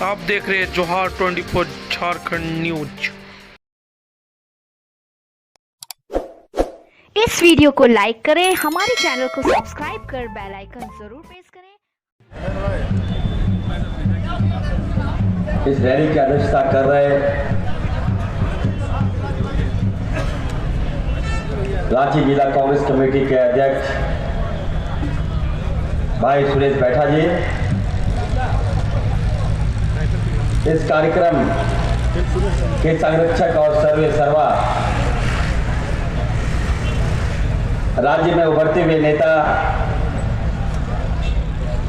आप देख रहे हैं जोहार 24 झारखंड न्यूज। इस वीडियो को लाइक करें, हमारे चैनल को सब्सक्राइब कर बेल आइकन जरूर प्रेस करें। इस रैली की अध्यक्षता कर रहे रांची जिला कांग्रेस कमेटी के अध्यक्ष भाई सुरेश बैठा जी, इस कार्यक्रम के संरक्षक और सर्वे सर्वा राज्य में उभरते हुए नेता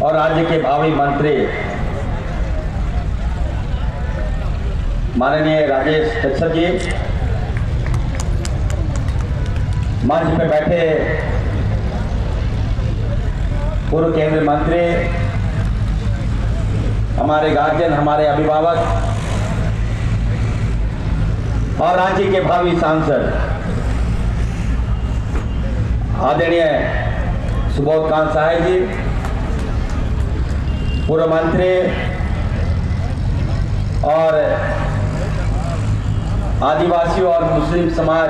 और राज्य के भावी मंत्री माननीय राजेश कच्छप जी, मंच पे बैठे पूर्व केंद्रीय मंत्री, हमारे गार्जियन, हमारे अभिभावक और राज्य के भावी सांसद आदरणीय सुबोध कांत साहब जी, पूर्व मंत्री और आदिवासियों और मुस्लिम समाज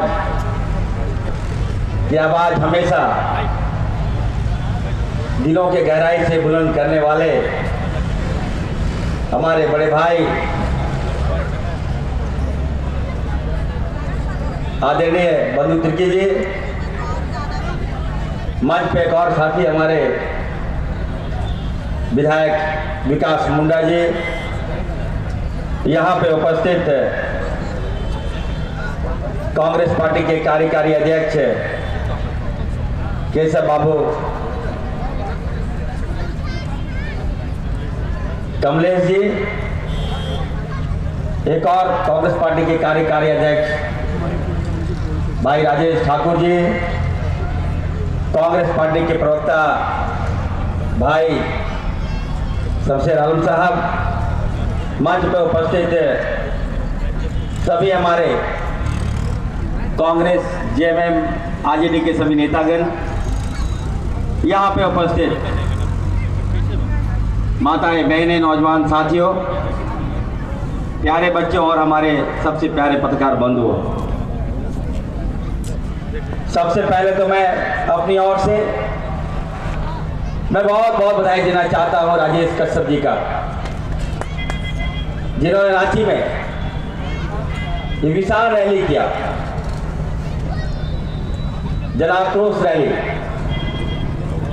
की आवाज हमेशा दिलों के गहराई से बुलंद करने वाले हमारे बड़े भाई आदरणीय बंधु तिर्की जी, मंच पे एक और साथी हमारे विधायक विकास मुंडा जी, यहाँ पे उपस्थित कांग्रेस पार्टी के कार्यकारी अध्यक्ष केशव बाबू, कमलेश जी, एक और कांग्रेस पार्टी के कार्यकारी अध्यक्ष भाई राजेश ठाकुर जी, कांग्रेस पार्टी के प्रवक्ता भाई शमशेर आलम साहब, मंच पर उपस्थित सभी हमारे कांग्रेस जेएमएम आरजेडी के सभी नेतागण, यहाँ पे उपस्थित माताएं, बहनें, नौजवान साथियों, प्यारे बच्चों और हमारे सबसे प्यारे पत्रकार बंधुओं, सबसे पहले तो मैं अपनी ओर से मैं बहुत बहुत बधाई देना चाहता हूं राजेश कश्यप जी का, जिन्होंने रांची में ये विशाल रैली किया, जनाक्रोश रैली।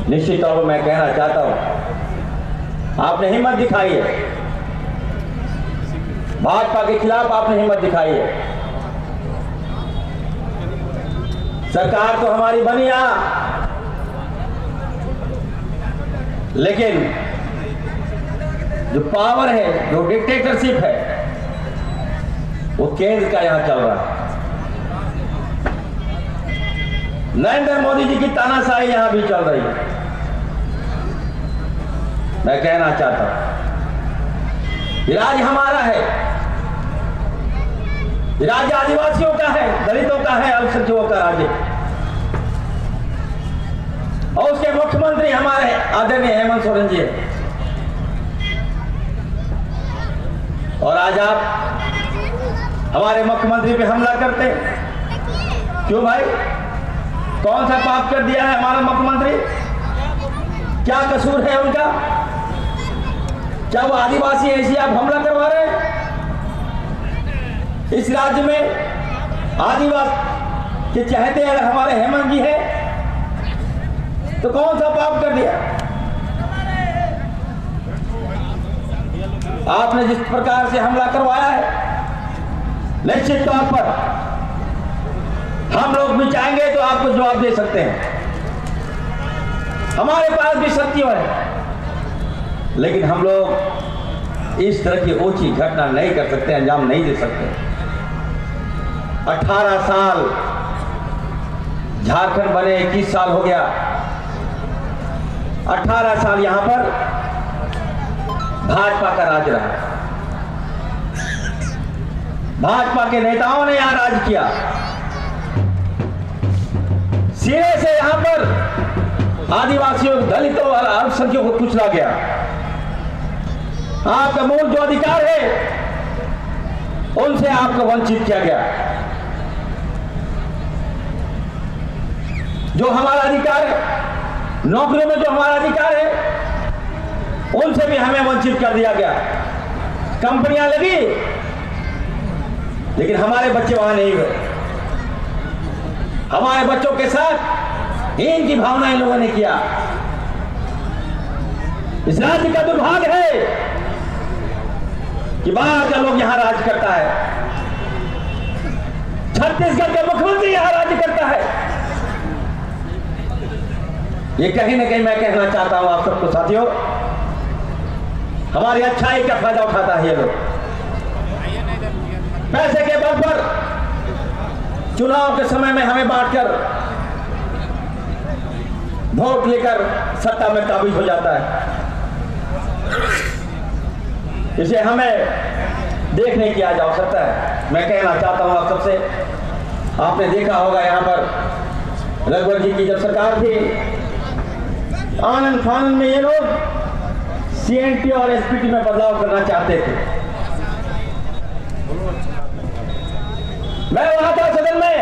निश्चित तौर पर मैं कहना चाहता हूं, आपने हिम्मत दिखाई है, भाजपा के खिलाफ आपने हिम्मत दिखाई है। सरकार तो हमारी बनी यहां, लेकिन जो पावर है, जो डिक्टेटरशिप है, वो केंद्र का यहां चल रहा है। नरेंद्र मोदी जी की तानाशाही यहां भी चल रही है। मैं कहना चाहता हूं, ये राज्य हमारा है, ये राज्य आदिवासियों का है, दलितों का है, अल्पसंख्यकों का राज्य, और उसके मुख्यमंत्री हमारे आदरणीय हेमंत सोरेन जी है। और आज आप हमारे मुख्यमंत्री पे हमला करते हैं, क्यों भाई? कौन सा पाप कर दिया है हमारा मुख्यमंत्री? क्या कसूर है उनका? क्या वो आदिवासी ऐसी आप हमला करवा रहे हैं? इस राज्य में आदिवासी के चहेते अगर हमारे हेमंत जी है तो कौन सा पाप कर दिया? आपने जिस प्रकार से हमला करवाया है, निश्चित तौर पर हम लोग भी चाहेंगे तो आपको जवाब दे सकते हैं। हमारे पास भी शक्ति है, लेकिन हम लोग इस तरह की ऊंची घटना नहीं कर सकते, अंजाम नहीं दे सकते। 18 साल झारखंड बने, 21 साल हो गया, 18 साल यहां पर भाजपा का राज रहा। भाजपा के नेताओं ने यहां राज किया, सिरे से यहां पर आदिवासियों, दलितों और अल्पसंख्यकों को कुचला गया। आपका मूल जो अधिकार है उनसे आपको वंचित किया गया। जो हमारा अधिकार है, नौकरियों में जो हमारा अधिकार है, उनसे भी हमें वंचित कर दिया गया। कंपनियां लगी लेकिन हमारे बच्चे वहां नहीं गए। हमारे बच्चों के साथ हीन की भावना इन लोगों ने किया। इस राज्य का दुर्भाग्य है कि बाहर का लोग यहां राज करता है। छत्तीसगढ़ का मुख्यमंत्री यहां राज करता है। ये कहीं ना कहीं मैं कहना चाहता हूं आप सबको साथियों, हमारी अच्छाई का फायदा उठाता है ये लोग। पैसे के बल पर चुनाव के समय में हमें बांटकर वोट लेकर सत्ता में काबिज हो जाता है। इसे हमें देखने की आज आवश्यकता है। मैं कहना चाहता हूं आप सबसे, आपने देखा होगा यहां पर रघुवर जी की जब सरकार थी, आनंद फानंद में ये लोग सीएनटी और एसपीटी में बदलाव करना चाहते थे। मैं वहां था सदन में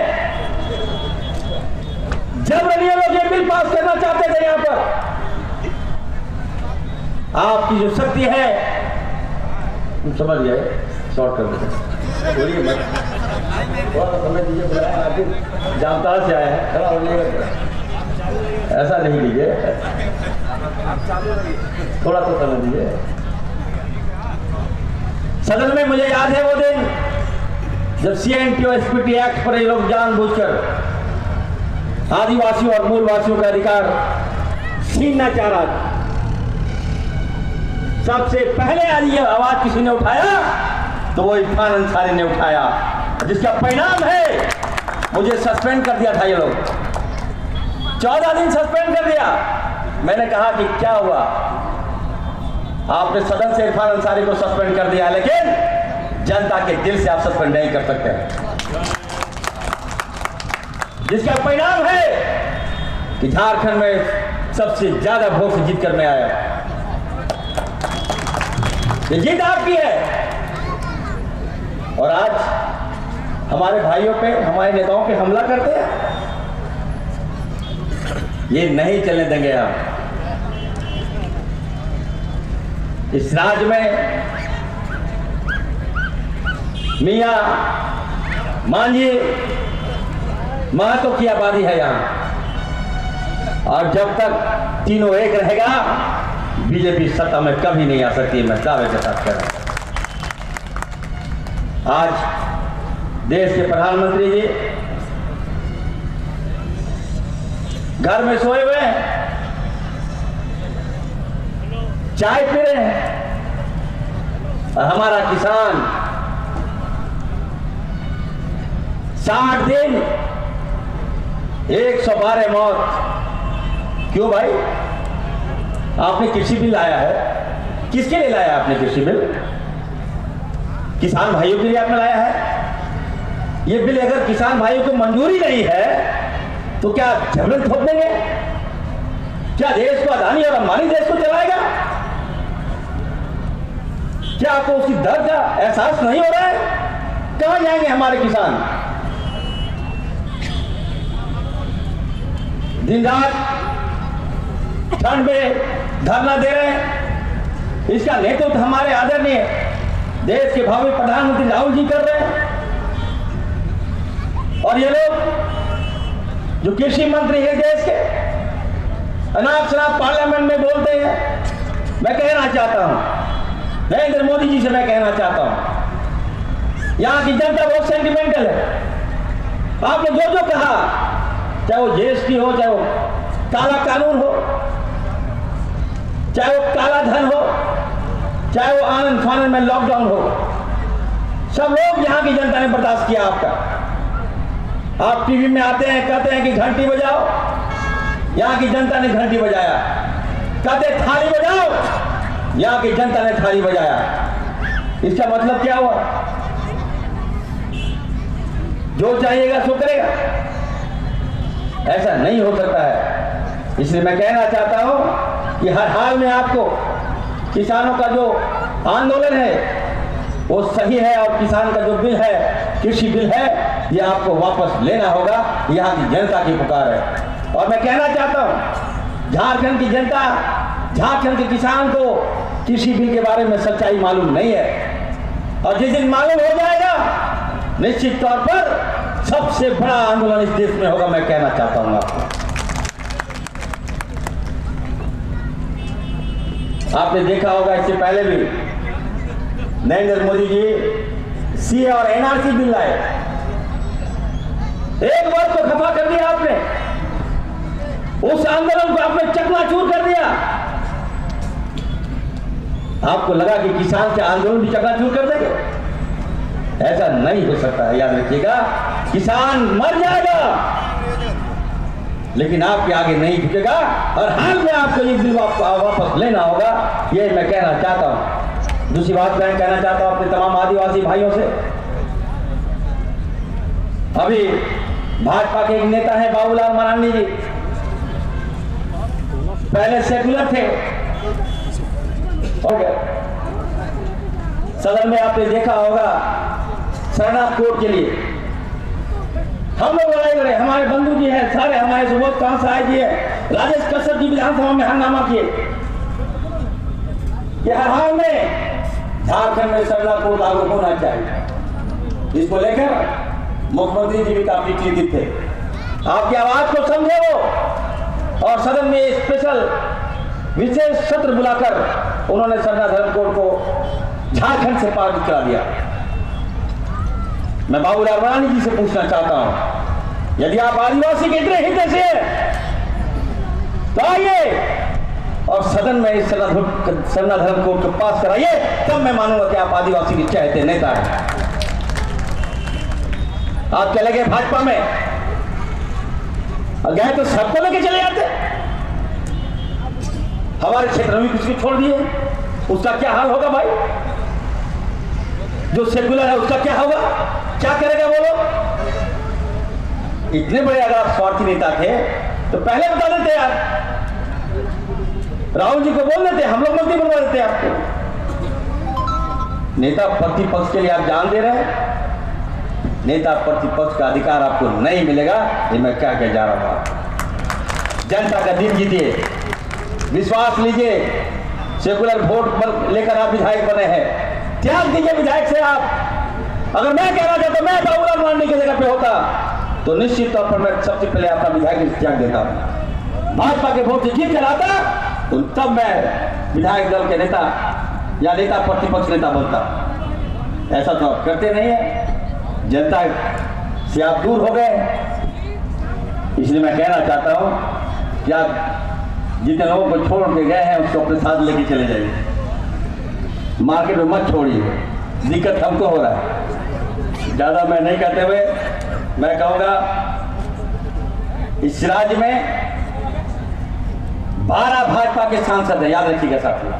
जब ये लोग ये बिल पास करना चाहते थे। यहां पर आपकी जो शक्ति है, तुम समझ गए, शॉर्ट कर देते, बोलिए मत, थोड़ा सा समय दीजिए। बुलाया आखिर जामताड़ा से आया है, खड़ा होइएगा, ऐसा नहीं लीजिए, थोड़ा तो समय दीजिए। सदन में मुझे याद है वो दिन जब सीएनटी और एसपीटी एक्ट पर ये लोग जानबूझकर आदिवासियों और मूलवासियों का अधिकार छीनना चाह रहा था। सबसे पहले आज ये आवाज किसी ने उठाया तो वो इरफान अंसारी ने उठाया, जिसका परिणाम है मुझे सस्पेंड कर दिया था ये लोग। 14 दिन सस्पेंड कर दिया। मैंने कहा कि क्या हुआ, आपने सदन से इरफान अंसारी को सस्पेंड कर दिया, लेकिन जनता के दिल से आप सस्पेंड नहीं कर सकते। जिसका परिणाम है कि झारखंड में सबसे ज्यादा वोट से जीत कर मैं आया। ये जीत आपकी है। और आज हमारे भाइयों पे, हमारे नेताओं पे हमला करते हैं, ये नहीं चलने देंगे हम। इस राज्य में मियां मांझी महतो की आबादी है यहां, और जब तक तीनों एक रहेगा बीजेपी सत्ता में कभी नहीं आ सकती। मैं दावे के साथ कह रहा हूं। आज देश के प्रधानमंत्री जी घर में सोए हुए हैं, चाय पी रहे हैं, और हमारा किसान 60 दिन 112 मौत। क्यों भाई? आपने कृषि बिल लाया है, किसके लिए लाया आपने कृषि बिल? किसान भाइयों के लिए आपने लाया है। ये बिल अगर किसान भाइयों को मंजूरी नहीं है तो क्या जबरन थोप देंगे? क्या देश को अदानी और अंबानी देश को चलाएगा? क्या आपको उसकी दर्द का एहसास नहीं हो रहा है? कहां जाएंगे हमारे किसान? दिन रात ठंड में धरना दे रहे हैं। इसका नेतृत्व हमारे आदरणीय देश के भावी प्रधानमंत्री राहुल जी कर रहे हैं। और ये लोग जो कृषि मंत्री हैं देश के, अनाप शनाप पार्लियामेंट में बोलते हैं। मैं कहना चाहता हूं, नरेंद्र मोदी जी से मैं कहना चाहता हूं, यहां की जनता बहुत सेंटिमेंटल है। आपने जो जो कहा, चाहे वो जीएसटी हो, चाहे वो काला कानून हो, चाहे वो काला धन हो, चाहे वो आनंद फानंद में लॉकडाउन हो, सब लोग यहां की जनता ने बर्दाश्त किया आपका। आप टीवी में आते हैं, कहते हैं कि घंटी बजाओ, यहां की जनता ने घंटी बजाया। कहते थाली बजाओ, यहां की जनता ने थाली बजाया। इसका मतलब क्या हुआ? जो चाहिएगा सो करेगा, ऐसा नहीं हो सकता है। इसलिए मैं कहना चाहता हूं कि हर हाल में आपको किसानों का जो आंदोलन है वो सही है और किसान का जो बिल है, कृषि बिल है, ये आपको वापस लेना होगा। यहाँ की जनता की पुकार है। और मैं कहना चाहता हूँ झारखंड की जनता, झारखंड के किसान को कृषि बिल के बारे में सच्चाई मालूम नहीं है। और जिस दिन मालूम हो जाएगा निश्चित तौर पर सबसे बड़ा आंदोलन इस देश में होगा, मैं कहना चाहता हूँ आपको। आपने देखा होगा इससे पहले भी नरेंद्र मोदी जी सीए और एनआरसी बिल लाए, एक वर्ग को खफा कर दिया आपने, उस आंदोलन को आपने चकनाचूर कर दिया। आपको लगा कि किसान के आंदोलन भी चकनाचूर कर देंगे, ऐसा नहीं हो सकता है। याद रखिएगा, किसान मर जाएगा लेकिन आपके आगे नहीं झुकेगा और हाल में आपको ये बिल वापस लेना होगा, ये मैं कहना चाहता हूं। दूसरी बात मैं कहना चाहता हूं अपने तमाम आदिवासी भाइयों से, अभी भाजपा के एक नेता है बाबूलाल मरांडी जी, पहले सेकुलर थे, सदन में आपने देखा होगा शरणार्थ कोर्ट के लिए हम लोग लड़ाई लड़े, हमारे बंधु जी हैं सारे, हमारे सुबोध कहां से आए जी है, राजेश कश्यप जी विधानसभा में हंगामा किए कि हर हाल में झारखंड में शरणार्थ कोर्ट लागू होना चाहिए। इसको लेकर मुख्यमंत्री जी भी काफी चिंतित थे। आपकी आवाज को समझे वो, और सदन में स्पेशल विशेष सत्र बुलाकर उन्होंने शरणार्थ कोर्ट को झारखंड से पारित करा दिया। मैं बाबूलाल मरांडी जी से पूछना चाहता हूं, यदि आप आदिवासी के इतने हित से हैं तो आइए और सदन में इस शरणार्थ कोर्ट को पास कराइए, तब मैं मानूंगा कि आप आदिवासी के चाहते नेता हैं। आप चले गए भाजपा में, गए तो सबको लेके चले जाते, हमारे क्षेत्र में किसी को छोड़ दिए, उसका क्या हाल होगा भाई? जो सेकुलर है उसका क्या होगा, क्या करेगा वो लोग? इतने बड़े अगर आप स्वार्थी नेता थे तो पहले बता देते यार, राहुल जी को बोल देते, हम लोग मंत्री बनवा देते आपको। नेता प्रतिपक्ष के लिए आप जान दे रहे हैं, नेता प्रतिपक्ष का अधिकार आपको नहीं मिलेगा, ये मैं क्या कह जा रहा हूं। जनता का दिल जीतिए, विश्वास लीजिए, सेकुलर वोट पर लेकर आप विधायक बने हैं, त्याग दीजिए विधायक से आप। अगर मैं कहना चाहता, मैं बाबूलाल मरांडी की जगह पे होता तो निश्चित तौर पर मैं सबसे पहले अपना विधायक त्याग देता, भाजपा के वोट से जीत कर आता तो तब मैं विधायक दल के नेता या नेता प्रतिपक्ष नेता बनता। ऐसा तो आप करते नहीं है, जनता से आप दूर हो गए। इसलिए मैं कहना चाहता हूं कि आप जितने लोगों को छोड़ के गए हैं उसको अपने साथ लेके चले जाइए, मार्केट में मत छोड़िए, दिक्कत हमको हो रहा है। ज्यादा मैं नहीं कहते हुए मैं कहूंगा, इस राज्य में 12 भाजपा के सांसद हैं, याद रखिएगा साथियों,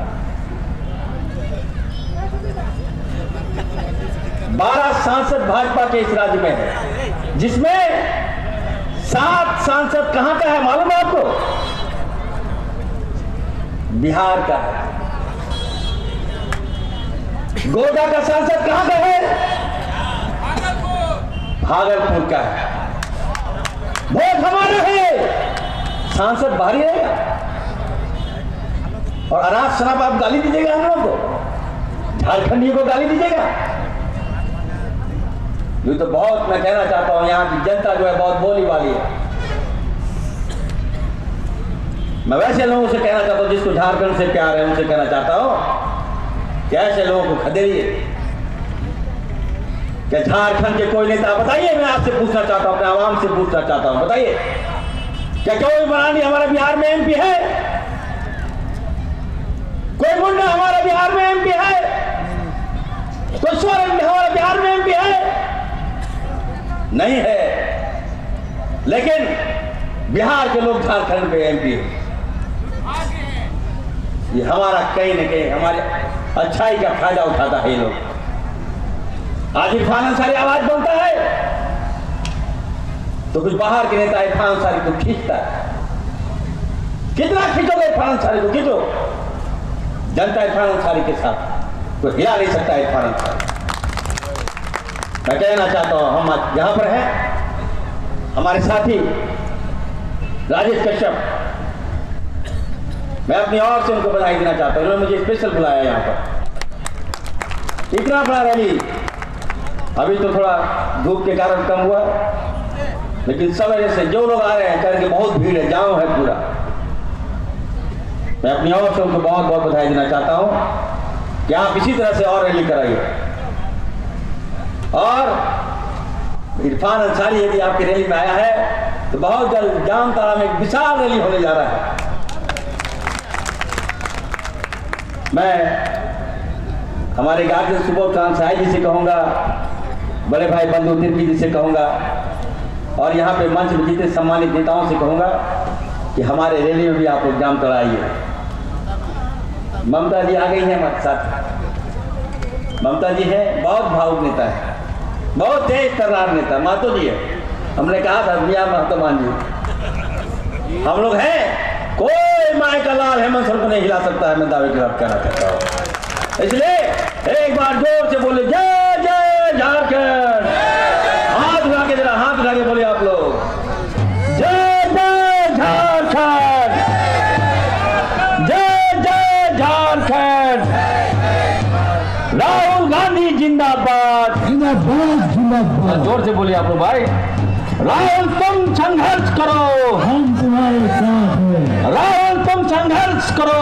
12 सांसद भाजपा के इस राज्य में है, जिसमें 7 सांसद कहां का है मालूम है आपको? बिहार का है। गोड्डा का सांसद कहां का है? भागलपुर का है। वोट हमारा है, सांसद बाहरी रहेगा और अनाज शराब आप गाली दीजिएगा हम लोगों को, झारखंडी को गाली दीजिएगा। ये तो बहुत मैं कहना चाहता हूं, यहाँ की जनता जो है बहुत बोली वाली है। मैं वैसे लोगों से कहना चाहता हूं जिसको झारखंड से प्यार है, उनसे कहना चाहता हूं कि ऐसे लोगों को खदेड़िए। क्या झारखंड के कोई नेता बताइए, मैं आपसे पूछना चाहता हूं, अपने आवाम से पूछना चाहता हूं, बताइए क्या कोई मरांडी हमारे बिहार में एमपी है? कोई मुंडा हमारे बिहार में एमपी है? कोई सोरेन हमारे बिहार में एमपी है? नहीं है। लेकिन बिहार के लोग झारखंड में एमपी है। ये हमारा कहीं न कहीं हमारे अच्छाई का फायदा उठाता है ये लोग। आज इरफान अंसारी आवाज बोलता है तो कुछ बाहर के नेता इरफान अंसारी को खींचता है। कितना खींचोगे इरफान अंसारी को? खींचो, जनता इरफान अंसारी के साथ। कोई हिला नहीं सकता इरफान अंसारी। मैं कहना चाहता हूं हम आज यहां पर हैं, हमारे साथी राजेश कश्यप, मैं अपनी ओर से उनको बधाई देना चाहता हूं। उन्होंने मुझे स्पेशल बुलाया यहां पर। इतना बड़ा रैली, अभी तो थोड़ा धूप के कारण कम हुआ, लेकिन सवेरे से जो लोग आ रहे हैं कह रहे हैं कि बहुत भीड़ है, जाम है पूरा। मैं अपनी ओर से उनको बहुत बहुत बधाई देना चाहता हूं कि आप इसी तरह से और रैली कराइए। और इरफान अंसारी यदि आपकी रैली में आया है तो बहुत जल्द जामताड़ा में एक विशाल रैली होने जा रहा है। मैं हमारे गार्जियन सुबोध कांत साहब जी से कहूँगा, बड़े भाई बंधु तिर्की जी से कहूँगा, और यहाँ पे मंच में जितने सम्मानित नेताओं से कहूँगा कि हमारे रैली में भी आप लोग जामताड़ा आइए। ममता जी आ गई हैं हमारे साथ। ममता जी है, बहुत भावुक नेता है, बहुत तेज तर्रार नेता, मातो जी है। हमने कहा था मियां महतमान जी, हम लोग हैं, कोई माय का लाल हेमंत सोरेन को नहीं हिला सकता है, मैं दावे के साथ कहना चाहता हूँ। इसलिए एक बार जोर से बोले जय जय झारखंड। हाथ उठा के जरा, हाथ उठा के बोले आप लोग जय जय झारखंड, जय जय झारखंड। राहुल गांधी जिंदाबाद, जिंदाबाद जिंदाबाद। जोर से बोलिए आप लोग भाई। राहुल तुम संघर्ष करो, हम तुम्हारे साथ हैं। राहुल तुम संघर्ष करो,